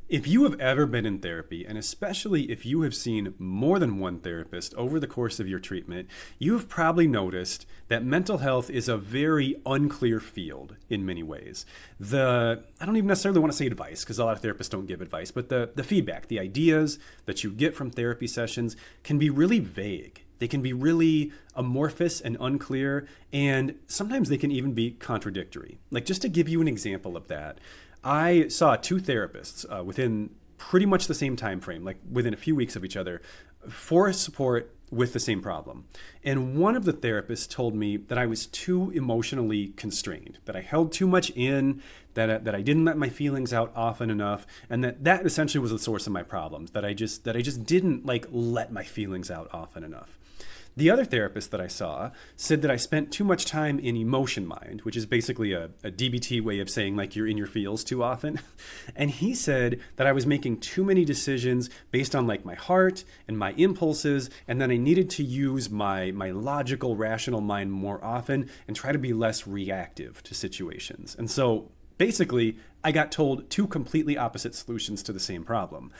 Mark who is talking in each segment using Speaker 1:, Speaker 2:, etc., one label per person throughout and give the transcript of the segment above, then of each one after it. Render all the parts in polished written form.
Speaker 1: If you have ever been in therapy, and especially if you have seen more than one therapist over the course of your treatment, you have probably noticed that mental health is a very unclear field in many ways. I don't even necessarily want to say advice because a lot of therapists don't give advice, but the feedback, the ideas that you get from therapy sessions can be really vague. They can be really amorphous and unclear, and sometimes they can even be contradictory. Like, just to give you an example of that, I saw two therapists within pretty much the same time frame, like within a few weeks of each other, for support with the same problem. And one of the therapists told me that I was too emotionally constrained, that I held too much in, that I didn't let my feelings out often enough, and that essentially was the source of my problems, that I just didn't like let my feelings out often enough. The other therapist that I saw said that I spent too much time in emotion mind, which is basically a DBT way of saying like you're in your feels too often. And he said that I was making too many decisions based on like my heart and my impulses, and then I needed to use my logical, rational mind more often and try to be less reactive to situations. And so basically, I got told two completely opposite solutions to the same problem.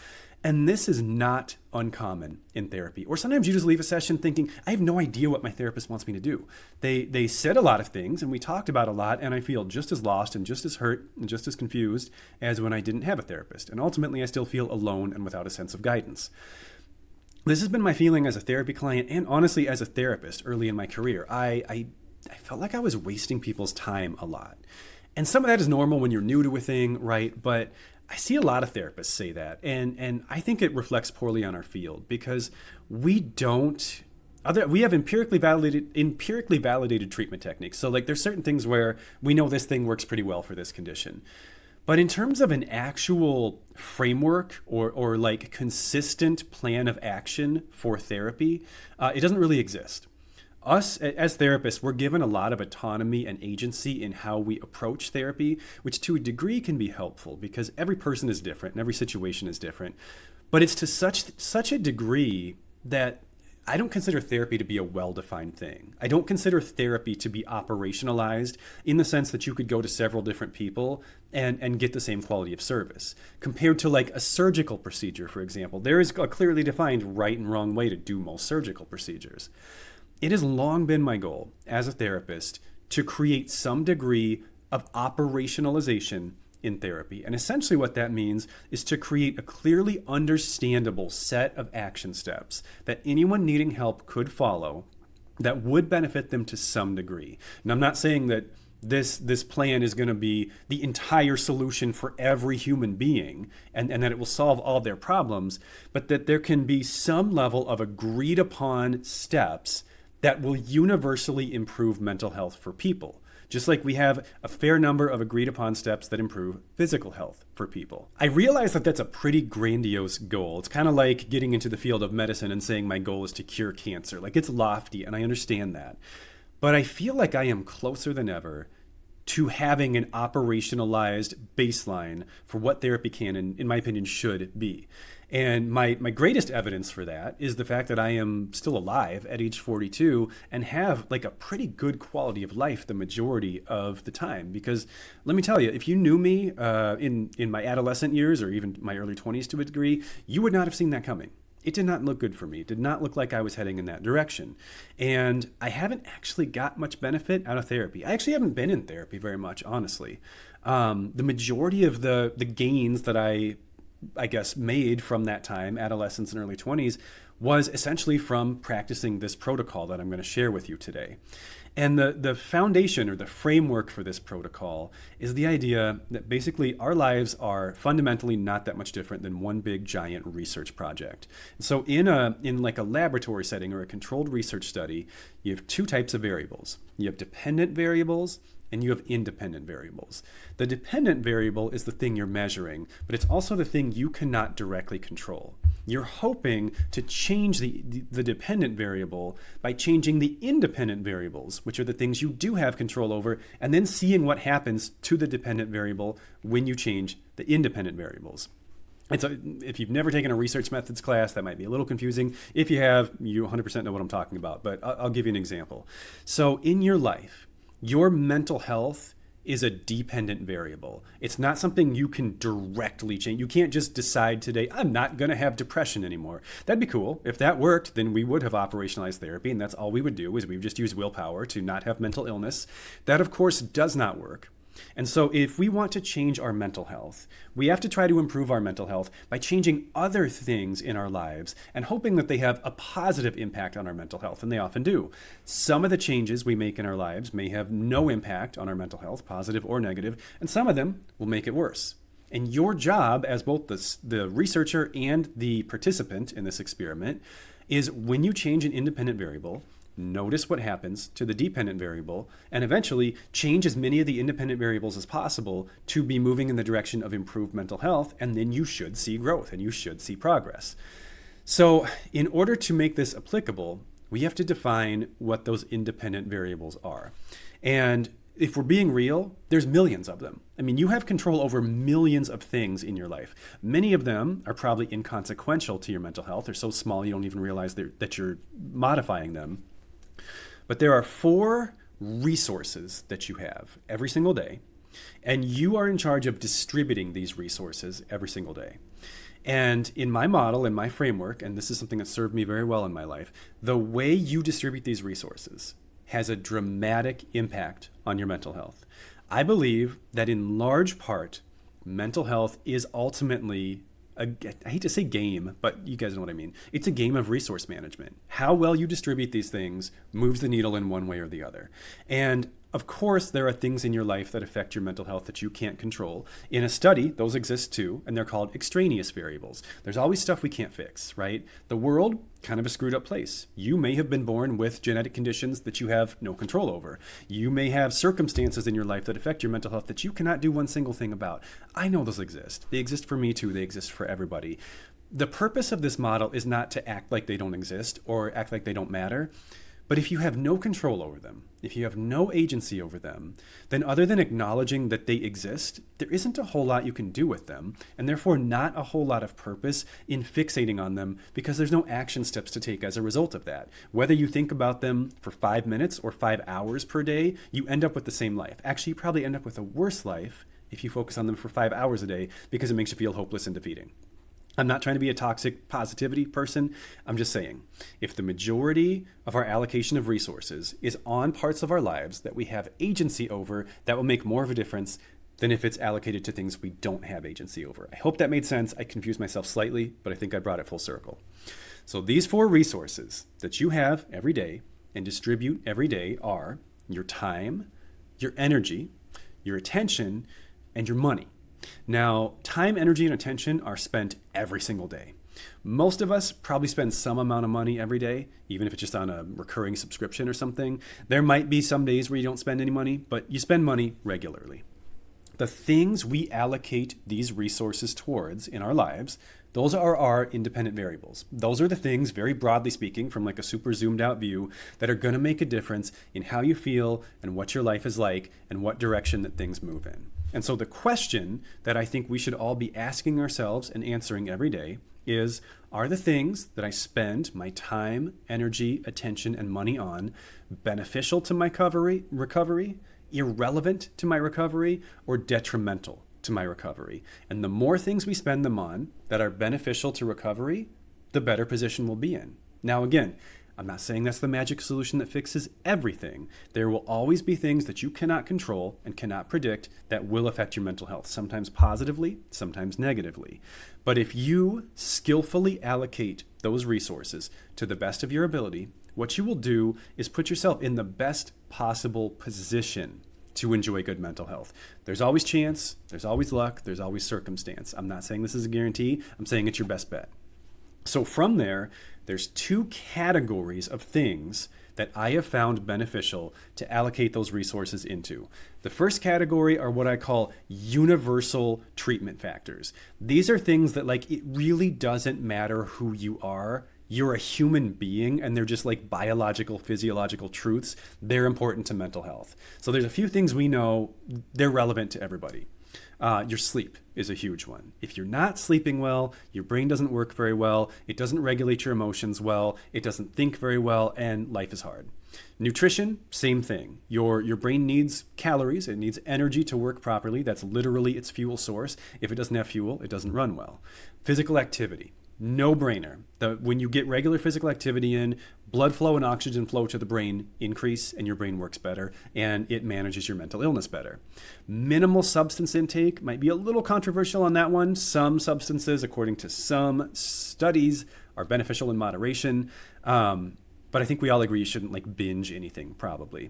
Speaker 1: And this is not uncommon in therapy. Or sometimes you just leave a session thinking, I have no idea what my therapist wants me to do. They said a lot of things and we talked about a lot, and I feel just as lost and just as hurt and just as confused as when I didn't have a therapist. And ultimately, I still feel alone and without a sense of guidance. This has been my feeling as a therapy client and honestly as a therapist early in my career. I felt like I was wasting people's time a lot. And some of that is normal when you're new to a thing, right? But I see a lot of therapists say that, and I think it reflects poorly on our field because we have empirically validated treatment techniques. So like there's certain things where we know this thing works pretty well for this condition. But in terms of an actual framework or like consistent plan of action for therapy, it doesn't really exist. Us as therapists, we're given a lot of autonomy and agency in how we approach therapy, which to a degree can be helpful because every person is different and every situation is different. But it's to such a degree that I don't consider therapy to be a well-defined thing. I don't consider therapy to be operationalized in the sense that you could go to several different people and get the same quality of service. Compared to like a surgical procedure, for example, there is a clearly defined right and wrong way to do most surgical procedures. It has long been my goal as a therapist to create some degree of operationalization in therapy. And essentially what that means is to create a clearly understandable set of action steps that anyone needing help could follow that would benefit them to some degree. And I'm not saying that this plan is going to be the entire solution for every human being and that it will solve all their problems, but that there can be some level of agreed upon steps that will universally improve mental health for people. Just like we have a fair number of agreed upon steps that improve physical health for people. I realize that that's a pretty grandiose goal. It's kind of like getting into the field of medicine and saying my goal is to cure cancer. Like it's lofty and I understand that. But I feel like I am closer than ever to having an operationalized baseline for what therapy can and, in my opinion, should be. And my greatest evidence for that is the fact that I am still alive at age 42 and have like a pretty good quality of life the majority of the time. Because let me tell you, if you knew me in my adolescent years or even my early 20s to a degree, you would not have seen that coming. It did not look good for me. It did not look like I was heading in that direction. And I haven't actually got much benefit out of therapy. I actually haven't been in therapy very much, honestly. The majority of the gains that I guess, made from that time, adolescence and early 20s, was essentially from practicing this protocol that I'm going to share with you today. And the foundation or the framework for this protocol is the idea that basically our lives are fundamentally not that much different than one big giant research project. So in like a laboratory setting or a controlled research study, you have two types of variables. You have dependent variables and you have independent variables. The dependent variable is the thing you're measuring, but it's also the thing you cannot directly control. You're hoping to change the dependent variable by changing the independent variables, which are the things you do have control over, and then seeing what happens to the dependent variable when you change the independent variables. And so if you've never taken a research methods class, that might be a little confusing. If you have, you 100% know what I'm talking about, but I'll give you an example. So in your life, your mental health is a dependent variable. It's not something you can directly change. You can't just decide today, I'm not going to have depression anymore. That'd be cool. If that worked, then we would have operationalized therapy, and that's all we would do is we would just use willpower to not have mental illness. That, of course, does not work. And so if we want to change our mental health, we have to try to improve our mental health by changing other things in our lives and hoping that they have a positive impact on our mental health, and they often do. Some of the changes we make in our lives may have no impact on our mental health, positive or negative, and some of them will make it worse. And your job as both the researcher and the participant in this experiment is when you change an independent variable, notice what happens to the dependent variable, and eventually change as many of the independent variables as possible to be moving in the direction of improved mental health, and then you should see growth and you should see progress. So in order to make this applicable, we have to define what those independent variables are. And if we're being real, there's millions of them. I mean, you have control over millions of things in your life. Many of them are probably inconsequential to your mental health. They're so small you don't even realize that you're modifying them. But there are 4 resources that you have every single day, and you are in charge of distributing these resources every single day. And in my model, in my framework, and this is something that served me very well in my life, the way you distribute these resources has a dramatic impact on your mental health. I believe that in large part, mental health is ultimately I hate to say game, but you guys know what I mean. It's a game of resource management. How well you distribute these things moves the needle in one way or the other. And of course, there are things in your life that affect your mental health that you can't control. In a study, those exist too, and they're called extraneous variables. There's always stuff we can't fix, right? The world, kind of a screwed up place. You may have been born with genetic conditions that you have no control over. You may have circumstances in your life that affect your mental health that you cannot do one single thing about. I know those exist. They exist for me too. They exist for everybody. The purpose of this model is not to act like they don't exist or act like they don't matter. But if you have no control over them, if you have no agency over them, then other than acknowledging that they exist, there isn't a whole lot you can do with them, and therefore not a whole lot of purpose in fixating on them because there's no action steps to take as a result of that. Whether you think about them for 5 minutes or 5 hours per day, you end up with the same life. Actually, you probably end up with a worse life if you focus on them for 5 hours a day because it makes you feel hopeless and defeating. I'm not trying to be a toxic positivity person. I'm just saying, if the majority of our allocation of resources is on parts of our lives that we have agency over, that will make more of a difference than if it's allocated to things we don't have agency over. I hope that made sense. I confused myself slightly, but I think I brought it full circle. So these 4 resources that you have every day and distribute every day are your time, your energy, your attention, and your money. Now, time, energy, and attention are spent every single day. Most of us probably spend some amount of money every day, even if it's just on a recurring subscription or something. There might be some days where you don't spend any money, but you spend money regularly. The things we allocate these resources towards in our lives, those are our independent variables. Those are the things, very broadly speaking, from like a super zoomed out view, that are going to make a difference in how you feel and what your life is like and what direction that things move in. And so the question that I think we should all be asking ourselves and answering every day is, are the things that I spend my time, energy, attention, and money on beneficial to my recovery, irrelevant to my recovery, or detrimental to my recovery? And the more things we spend them on that are beneficial to recovery, the better position we'll be in. Now, again, I'm not saying that's the magic solution that fixes everything. There will always be things that you cannot control and cannot predict that will affect your mental health, sometimes positively, sometimes negatively. But if you skillfully allocate those resources to the best of your ability, what you will do is put yourself in the best possible position to enjoy good mental health. There's always chance, there's always luck, there's always circumstance. I'm not saying this is a guarantee, I'm saying it's your best bet. So from there's 2 categories of things that I have found beneficial to allocate those resources into. The first category are what I call universal treatment factors. These are things that, like, it really doesn't matter who you are. You're a human being, and they're just like biological, physiological truths. They're important to mental health. So there's a few things we know, they're relevant to everybody. Your sleep is a huge one. If you're not sleeping well, your brain doesn't work very well, it doesn't regulate your emotions well, it doesn't think very well, and life is hard. Nutrition, same thing. Your brain needs calories. It needs energy to work properly. That's literally its fuel source. If it doesn't have fuel, it doesn't run well. Physical activity, no brainer. When you get regular physical activity in, blood flow and oxygen flow to the brain increase and your brain works better and it manages your mental illness better. Minimal substance intake might be a little controversial on that one. Some substances, according to some studies, are beneficial in moderation. But I think we all agree you shouldn't binge anything, probably.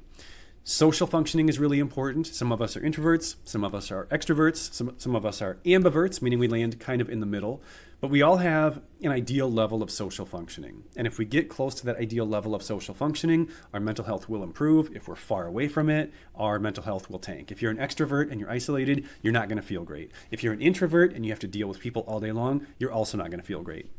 Speaker 1: Social functioning is really important. Some of us are introverts, some of us are extroverts, some of us are ambiverts, meaning we land kind of in the middle. But we all have an ideal level of social functioning. And if we get close to that ideal level of social functioning, our mental health will improve. If we're far away from it, our mental health will tank. If you're an extrovert and you're isolated, you're not going to feel great. If you're an introvert and you have to deal with people all day long, you're also not going to feel great.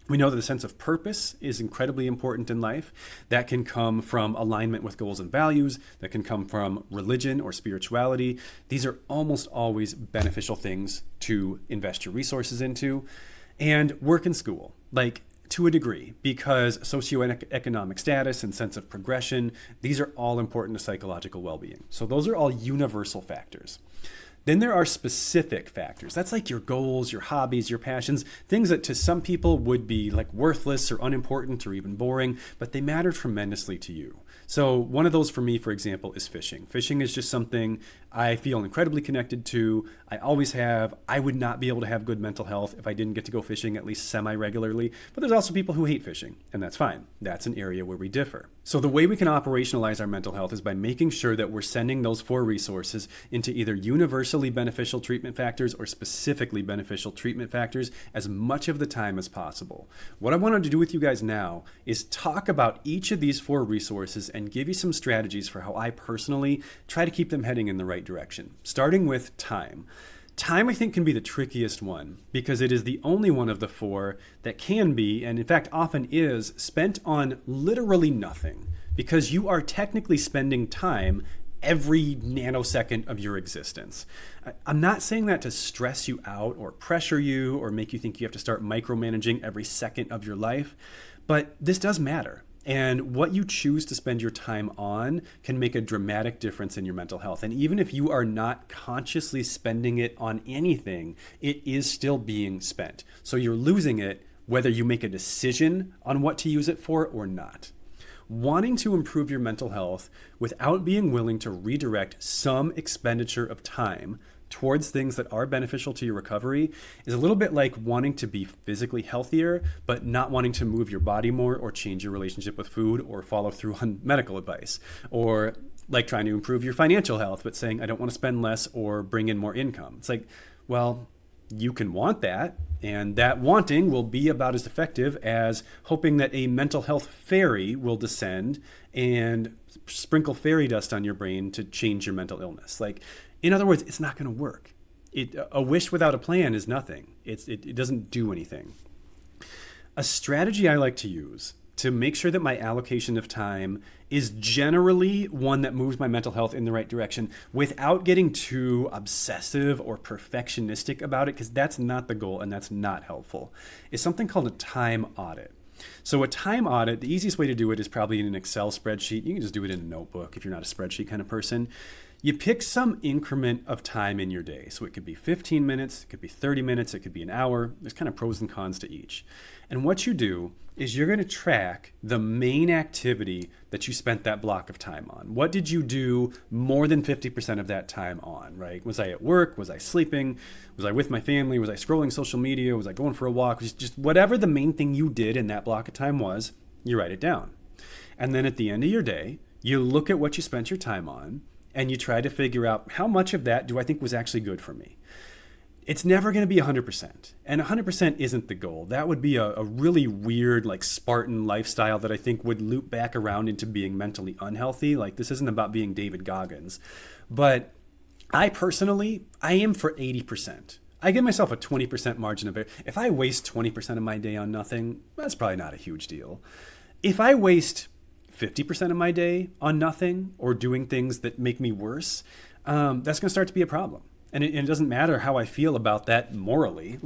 Speaker 1: We know that the sense of purpose is incredibly important in life. That can come from alignment with goals and values. That can come from religion or spirituality. These are almost always beneficial things to invest your resources into. And work and school, to a degree, because socioeconomic status and sense of progression, these are all important to psychological well-being. So those are all universal factors. Then there are specific factors. That's like your goals, your hobbies, your passions, things that to some people would be worthless or unimportant or even boring, but they matter tremendously to you. So one of those for me, for example, is fishing. Fishing is just something I feel incredibly connected to. I always have. I would not be able to have good mental health if I didn't get to go fishing at least semi-regularly. But there's also people who hate fishing, and that's fine. That's an area where we differ. So the way we can operationalize our mental health is by making sure that we're sending those 4 resources into either universally beneficial treatment factors or specifically beneficial treatment factors as much of the time as possible. What I wanted to do with you guys now is talk about each of these 4 resources and give you some strategies for how I personally try to keep them heading in the right direction. Starting with time. Time, I think, can be the trickiest one because it is the only one of the 4 that can be, and in fact often is, spent on literally nothing because you are technically spending time every nanosecond of your existence. I'm not saying that to stress you out or pressure you or make you think you have to start micromanaging every second of your life, but this does matter. And what you choose to spend your time on can make a dramatic difference in your mental health. And even if you are not consciously spending it on anything, it is still being spent. So you're losing it whether you make a decision on what to use it for or not. Wanting to improve your mental health without being willing to redirect some expenditure of time towards things that are beneficial to your recovery is a little bit like wanting to be physically healthier, but not wanting to move your body more or change your relationship with food or follow through on medical advice. Or like trying to improve your financial health, but saying, I don't want to spend less or bring in more income. It's like, well, you can want that, and that wanting will be about as effective as hoping that a mental health fairy will descend and sprinkle fairy dust on your brain to change your mental illness. In other words, it's not going to work. A wish without a plan is nothing. It doesn't do anything. A strategy I like to use to make sure that my allocation of time is generally one that moves my mental health in the right direction without getting too obsessive or perfectionistic about it, because that's not the goal and that's not helpful, is something called a time audit. So a time audit, the easiest way to do it is probably in an Excel spreadsheet. You can just do it in a notebook if you're not a spreadsheet kind of person. You pick some increment of time in your day. So it could be 15 minutes, it could be 30 minutes, it could be an hour. There's kind of pros and cons to each. And what you do is you're going to track the main activity that you spent that block of time on. What did you do more than 50% of that time on, right? Was I at work? Was I sleeping? Was I with my family? Was I scrolling social media? Was I going for a walk? Just whatever the main thing you did in that block of time was, you write it down. And then at the end of your day, you look at what you spent your time on and you try to figure out how much of that do I think was actually good for me. It's never going to be 100%. And 100% isn't the goal. That would be a really weird, Spartan lifestyle that I think would loop back around into being mentally unhealthy. This isn't about being David Goggins. But I personally, I am for 80%. I give myself a 20% margin of error. If I waste 20% of my day on nothing, that's probably not a huge deal. If I waste 50% of my day on nothing or doing things that make me worse, that's going to start to be a problem. And it doesn't matter how I feel about that morally.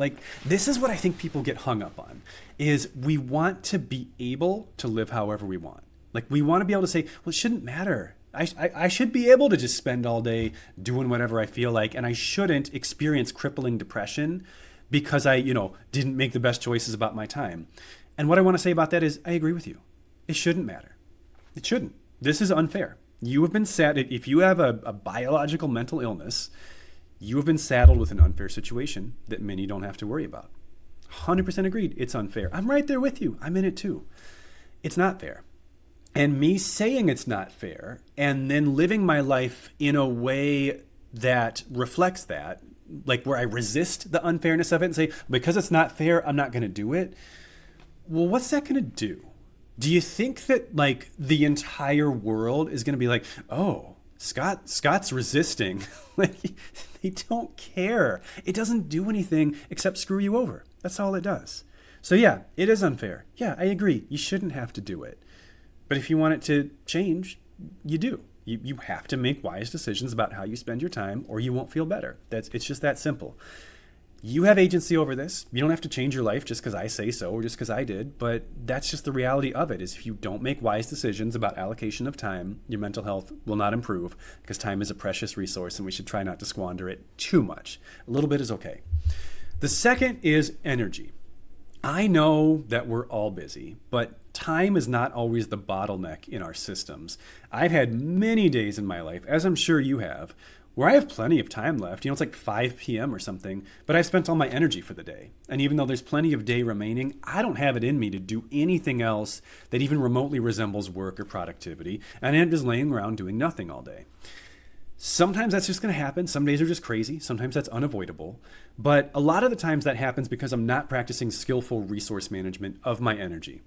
Speaker 1: This is what I think people get hung up on, is we want to be able to live however we want. Like we want to be able to say, well, it shouldn't matter. I should be able to just spend all day doing whatever I feel like, and I shouldn't experience crippling depression because I, didn't make the best choices about my time. And what I want to say about that is I agree with you. It shouldn't matter. It shouldn't. This is unfair. You have been saddled, if you have a biological mental illness, you have been saddled with an unfair situation that many don't have to worry about. 100% agreed. It's unfair. I'm right there with you. I'm in it too. It's not fair. And me saying it's not fair and then living my life in a way that reflects that, like where I resist the unfairness of it and say, because it's not fair, I'm not going to do it. Well, what's that going to do? Do you think that like the entire world is going to be like, oh, Scott's resisting? Like they don't care. It doesn't do anything except screw you over. That's all it does. So yeah, it is unfair. Yeah, I agree. You shouldn't have to do it. But if you want it to change, you do. You have to make wise decisions about how you spend your time or you won't feel better. It's just that simple. You have agency over this. You don't have to change your life just because I say so or just because I did, but that's just the reality of it is if you don't make wise decisions about allocation of time, your mental health will not improve because time is a precious resource and we should try not to squander it too much. A little bit is okay. The second is energy. I know that we're all busy, but time is not always the bottleneck in our systems. I've had many days in my life, as I'm sure you have, where I have plenty of time left. It's like 5 p.m. or something, but I've spent all my energy for the day. And even though there's plenty of day remaining, I don't have it in me to do anything else that even remotely resembles work or productivity. And I'm just laying around doing nothing all day. Sometimes that's just going to happen. Some days are just crazy. Sometimes that's unavoidable. But a lot of the times that happens because I'm not practicing skillful resource management of my energy.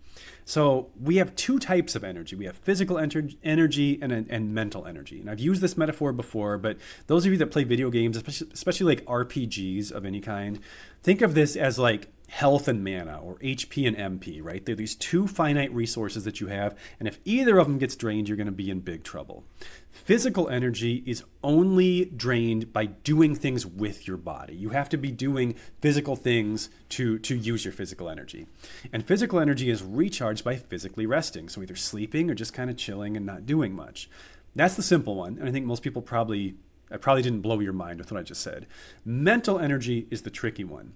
Speaker 1: So we have two types of energy. We have physical energy and mental energy. And I've used this metaphor before, but those of you that play video games, especially like RPGs of any kind, think of this as like health and mana, or HP and MP, right? They're these two finite resources that you have, and if either of them gets drained, you're going to be in big trouble. Physical energy is only drained by doing things with your body. You have to be doing physical things to use your physical energy. And physical energy is recharged by physically resting, so either sleeping or just kind of chilling and not doing much. That's the simple one, and I think most people I probably didn't blow your mind with what I just said. Mental energy is the tricky one.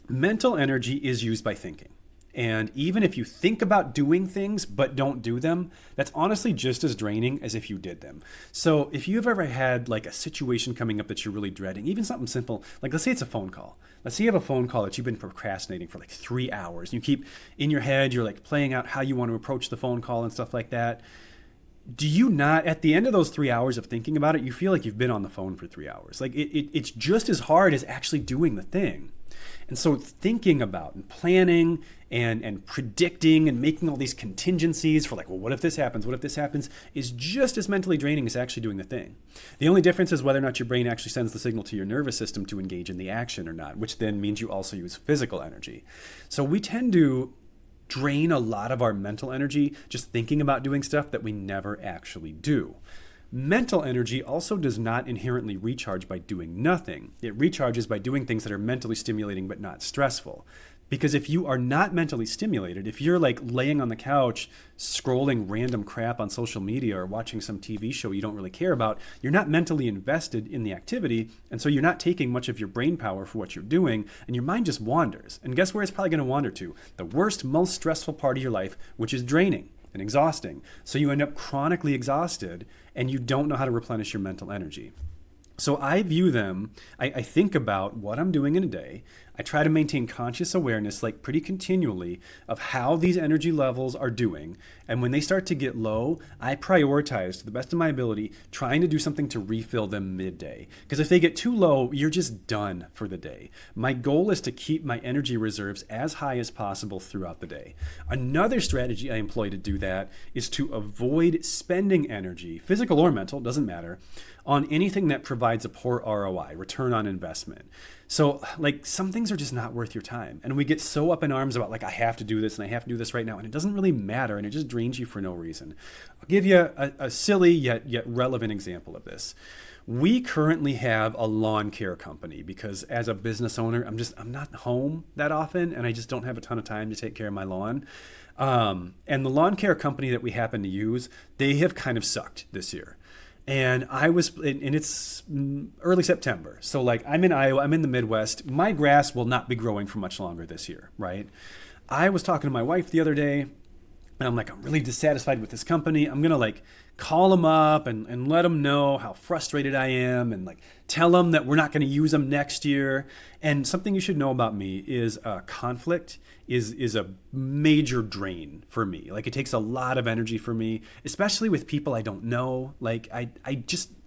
Speaker 1: Mental energy is used by thinking. And even if you think about doing things but don't do them, that's honestly just as draining as if you did them. So if you've ever had like a situation coming up that you're really dreading, even something simple, like let's say it's a phone call. Let's say you have a phone call that you've been procrastinating for like 3 hours. You keep in your head, you're like playing out how you want to approach the phone call and stuff like that. Do you not, at the end of those 3 hours of thinking about it, you feel like you've been on the phone for 3 hours? Like it's just as hard as actually doing the thing. And so thinking about and planning and predicting and making all these contingencies for like, well, what if this happens? What if this happens? Is just as mentally draining as actually doing the thing. The only difference is whether or not your brain actually sends the signal to your nervous system to engage in the action or not, which then means you also use physical energy. So we tend to drain a lot of our mental energy just thinking about doing stuff that we never actually do. Mental energy also does not inherently recharge by doing nothing. It recharges by doing things that are mentally stimulating but not stressful. Because if you are not mentally stimulated, if you're like laying on the couch scrolling random crap on social media or watching some TV show you don't really care about, you're not mentally invested in the activity, and so you're not taking much of your brain power for what you're doing, and your mind just wanders. And guess where it's probably going to wander to? The worst, most stressful part of your life, which is draining and exhausting. So you end up chronically exhausted and you don't know how to replenish your mental energy. So I view them, I think about what I'm doing in a day. I try to maintain conscious awareness like pretty continually of how these energy levels are doing. And when they start to get low, I prioritize to the best of my ability, trying to do something to refill them midday. Because if they get too low, you're just done for the day. My goal is to keep my energy reserves as high as possible throughout the day. Another strategy I employ to do that is to avoid spending energy, physical or mental, doesn't matter, on anything that provides a poor ROI, return on investment. So like some things are just not worth your time. And we get so up in arms about like, I have to do this and I have to do this right now. And it doesn't really matter. And it just drains you for no reason. I'll give you a silly yet relevant example of this. We currently have a lawn care company because as a business owner, I'm not home that often and I just don't have a ton of time to take care of my lawn. And the lawn care company that we happen to use, they have kind of sucked this year. And it's early September. So like I'm in Iowa, I'm in the Midwest. My grass will not be growing for much longer this year, right? I was talking to my wife the other day and I'm like, I'm really dissatisfied with this company. I'm going to like call them up and let them know how frustrated I am and like tell them that we're not going to use them next year. And something you should know about me is conflict is a major drain for me. Like it takes a lot of energy for me, especially with people I don't know. Like I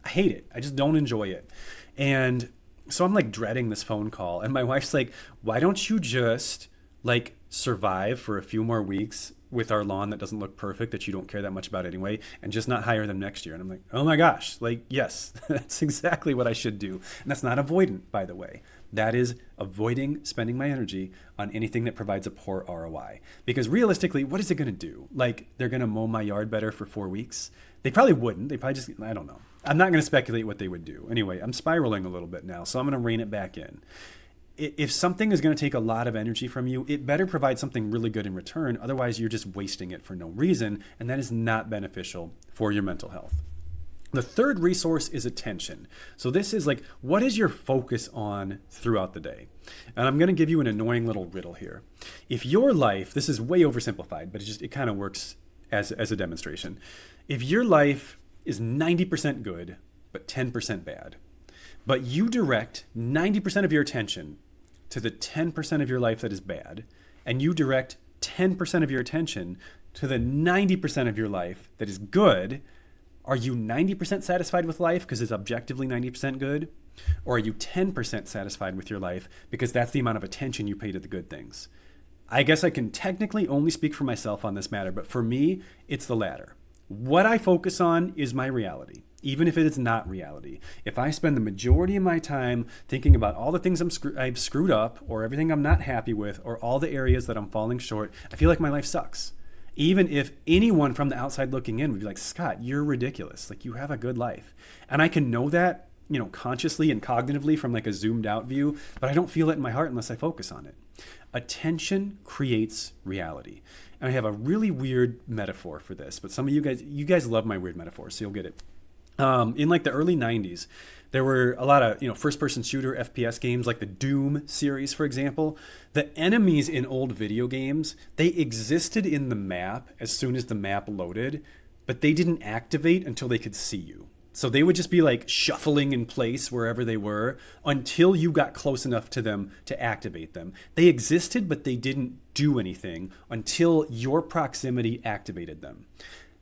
Speaker 1: hate it. I just don't enjoy it. And so I'm like dreading this phone call. And my wife's like, why don't you just like survive for a few more weeks with our lawn that doesn't look perfect, that you don't care that much about anyway, and just not hire them next year? And I'm like, oh my gosh, like, yes, that's exactly what I should do. And that's not avoidant, by the way. That is avoiding spending my energy on anything that provides a poor ROI. Because realistically, what is it going to do? Like, they're going to mow my yard better for 4 weeks? They probably wouldn't. They probably just, I don't know. I'm not going to speculate what they would do. Anyway, I'm spiraling a little bit now, so I'm going to rein it back in. If something is going to take a lot of energy from you, it better provide something really good in return. Otherwise, you're just wasting it for no reason, and that is not beneficial for your mental health. The third resource is attention. So this is like, what is your focus on throughout the day? And I'm going to give you an annoying little riddle here. If your life, this is way oversimplified, but it kind of works as a demonstration. If your life is 90% good, but 10% bad, but you direct 90% of your attention to the 10% of your life that is bad, and you direct 10% of your attention to the 90% of your life that is good, are you 90% satisfied with life because it's objectively 90% good? Or are you 10% satisfied with your life because that's the amount of attention you pay to the good things? I guess I can technically only speak for myself on this matter, but for me, it's the latter. What I focus on is my reality, even if it is not reality. If I spend the majority of my time thinking about all the things I've screwed up, or everything I'm not happy with, or all the areas that I'm falling short, I feel like my life sucks. Even if anyone from the outside looking in would be like, Scott, you're ridiculous. Like, you have a good life. And I can know that, consciously and cognitively from like a zoomed out view, but I don't feel it in my heart unless I focus on it. Attention creates reality. And I have a really weird metaphor for this, but some of you guys love my weird metaphors, so you'll get it. In like the early 90s, there were a lot of, first-person shooter FPS games like the Doom series, for example. The enemies in old video games, they existed in the map as soon as the map loaded, but they didn't activate until they could see you. So they would just be like shuffling in place wherever they were until you got close enough to them to activate them. They existed, but they didn't do anything until your proximity activated them.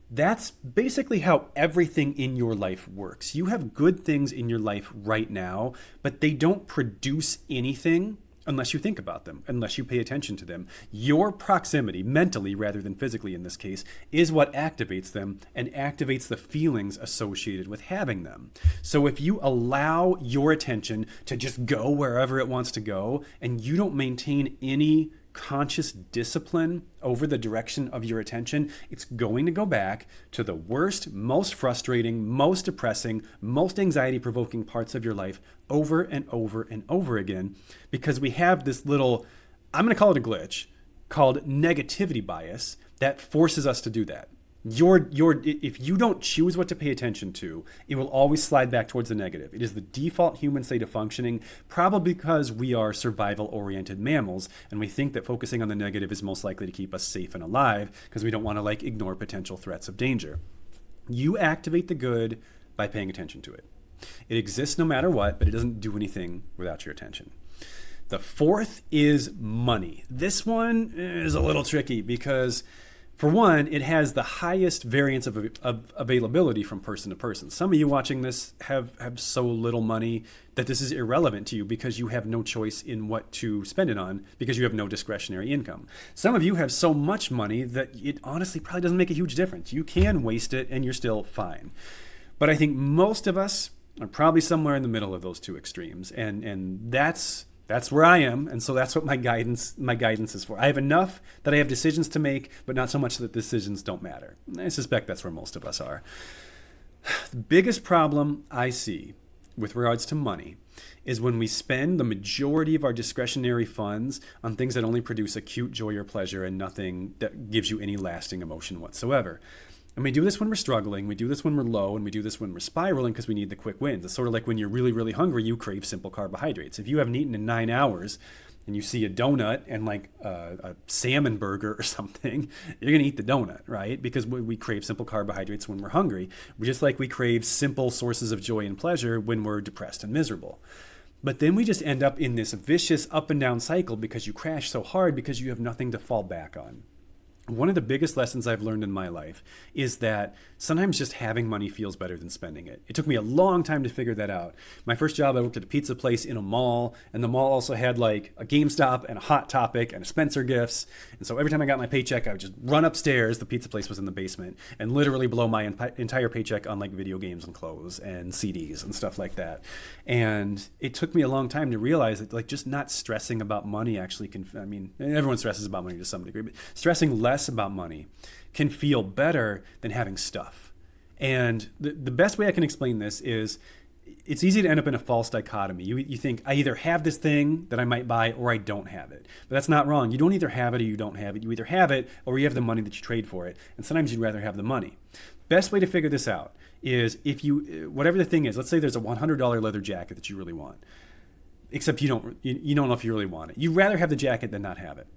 Speaker 1: That's basically how everything in your life works. You have good things in your life right now, but they don't produce anything unless you think about them, unless you pay attention to them. Your proximity, mentally rather than physically in this case, is what activates them and activates the feelings associated with having them. So if you allow your attention to just go wherever it wants to go, and you don't maintain any conscious discipline over the direction of your attention, it's going to go back to the worst, most frustrating, most depressing, most anxiety-provoking parts of your life over and over and over again, because we have this little, I'm going to call it a glitch, called negativity bias that forces us to do that. If you don't choose what to pay attention to, it will always slide back towards the negative. It is the default human state of functioning, probably because we are survival-oriented mammals, and we think that focusing on the negative is most likely to keep us safe and alive because we don't want to ignore potential threats of danger. You activate the good by paying attention to it. It exists no matter what, but it doesn't do anything without your attention. The fourth is money. This one is a little tricky because, for one, it has the highest variance of availability from person to person. Some of you watching this have so little money that this is irrelevant to you because you have no choice in what to spend it on because you have no discretionary income. Some of you have so much money that it honestly probably doesn't make a huge difference. You can waste it and you're still fine. But I think most of us are probably somewhere in the middle of those two extremes, and that's where I am, and so that's what my guidance is for. I have enough that I have decisions to make, but not so much that decisions don't matter. I suspect that's where most of us are. The biggest problem I see with regards to money is when we spend the majority of our discretionary funds on things that only produce acute joy or pleasure and nothing that gives you any lasting emotion whatsoever. And we do this when we're struggling, we do this when we're low, and we do this when we're spiraling because we need the quick wins. It's sort of like when you're really, really hungry, you crave simple carbohydrates. If you haven't eaten in 9 hours and you see a donut and like a salmon burger or something, you're going to eat the donut, right? Because we crave simple carbohydrates when we're hungry, just like we crave simple sources of joy and pleasure when we're depressed and miserable. But then we just end up in this vicious up and down cycle because you crash so hard because you have nothing to fall back on. One of the biggest lessons I've learned in my life is that sometimes just having money feels better than spending it. It took me a long time to figure that out. My first job, I worked at a pizza place in a mall, and the mall also had like a GameStop and a Hot Topic and a Spencer Gifts. And so every time I got my paycheck, I would just run upstairs. The pizza place was in the basement, and literally blow my entire paycheck on like video games and clothes and CDs and stuff like that. And it took me a long time to realize that like just not stressing about money actually can, I mean, everyone stresses about money to some degree, but stressing less about money can feel better than having stuff. And the best way I can explain this is it's easy to end up in a false dichotomy. You think I either have this thing that I might buy or I don't have it. But that's not wrong. You don't either have it or you don't have it. You either have it or you have the money that you trade for it. And sometimes you'd rather have the money. Best way to figure this out is if you, whatever the thing is, let's say there's a $100 leather jacket that you really want, except you don't know if you really want it. You'd rather have the jacket than not have it.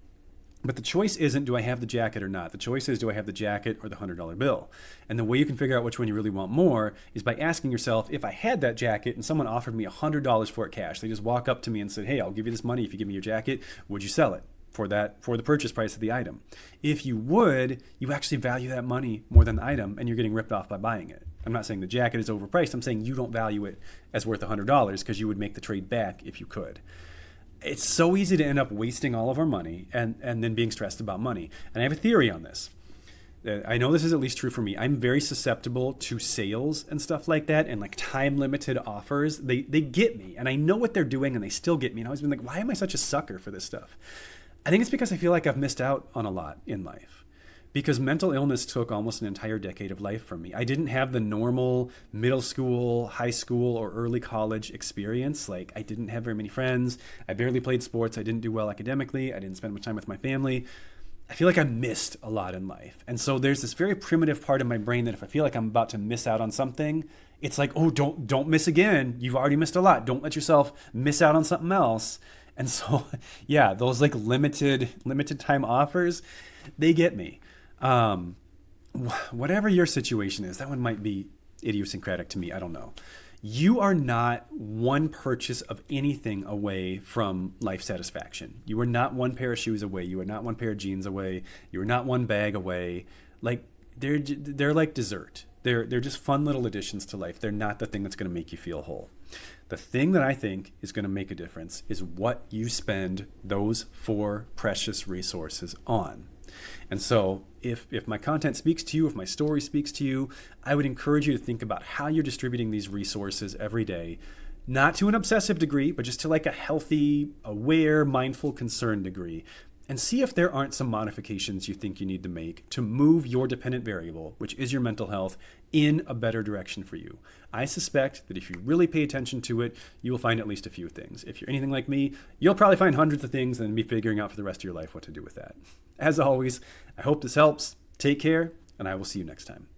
Speaker 1: But the choice isn't, do I have the jacket or not? The choice is, do I have the jacket or the $100 bill? And the way you can figure out which one you really want more is by asking yourself, if I had that jacket and someone offered me $100 for it cash, they just walk up to me and said, hey, I'll give you this money if you give me your jacket, would you sell it for the purchase price of the item? If you would, you actually value that money more than the item, and you're getting ripped off by buying it. I'm not saying the jacket is overpriced. I'm saying you don't value it as worth $100 because you would make the trade back if you could. It's so easy to end up wasting all of our money and then being stressed about money. And I have a theory on this. I know this is at least true for me. I'm very susceptible to sales and stuff like that, and like time limited offers. They get me, and I know what they're doing, and they still get me. And I've always been like, why am I such a sucker for this stuff? I think it's because I feel like I've missed out on a lot in life. Because mental illness took almost an entire decade of life from me. I didn't have the normal middle school, high school, or early college experience. Like, I didn't have very many friends. I barely played sports. I didn't do well academically. I didn't spend much time with my family. I feel like I missed a lot in life. And so there's this very primitive part of my brain that if I feel like I'm about to miss out on something, it's like, oh, don't miss again. You've already missed a lot. Don't let yourself miss out on something else. And so, yeah, those like limited time offers, they get me. Whatever your situation is, that one might be idiosyncratic to me. I don't know. You are not one purchase of anything away from life satisfaction. You are not one pair of shoes away. You are not one pair of jeans away. You are not one bag away. Like they're like dessert. They're just fun little additions to life. They're not the thing that's going to make you feel whole. The thing that I think is going to make a difference is what you spend those 4 precious resources on. And so if my content speaks to you, if my story speaks to you, I would encourage you to think about how you're distributing these resources every day, not to an obsessive degree, but just to like a healthy, aware, mindful, concerned degree. And see if there aren't some modifications you think you need to make to move your dependent variable, which is your mental health, in a better direction for you. I suspect that if you really pay attention to it, you will find at least a few things. If you're anything like me, you'll probably find hundreds of things and be figuring out for the rest of your life what to do with that. As always, I hope this helps. Take care, and I will see you next time.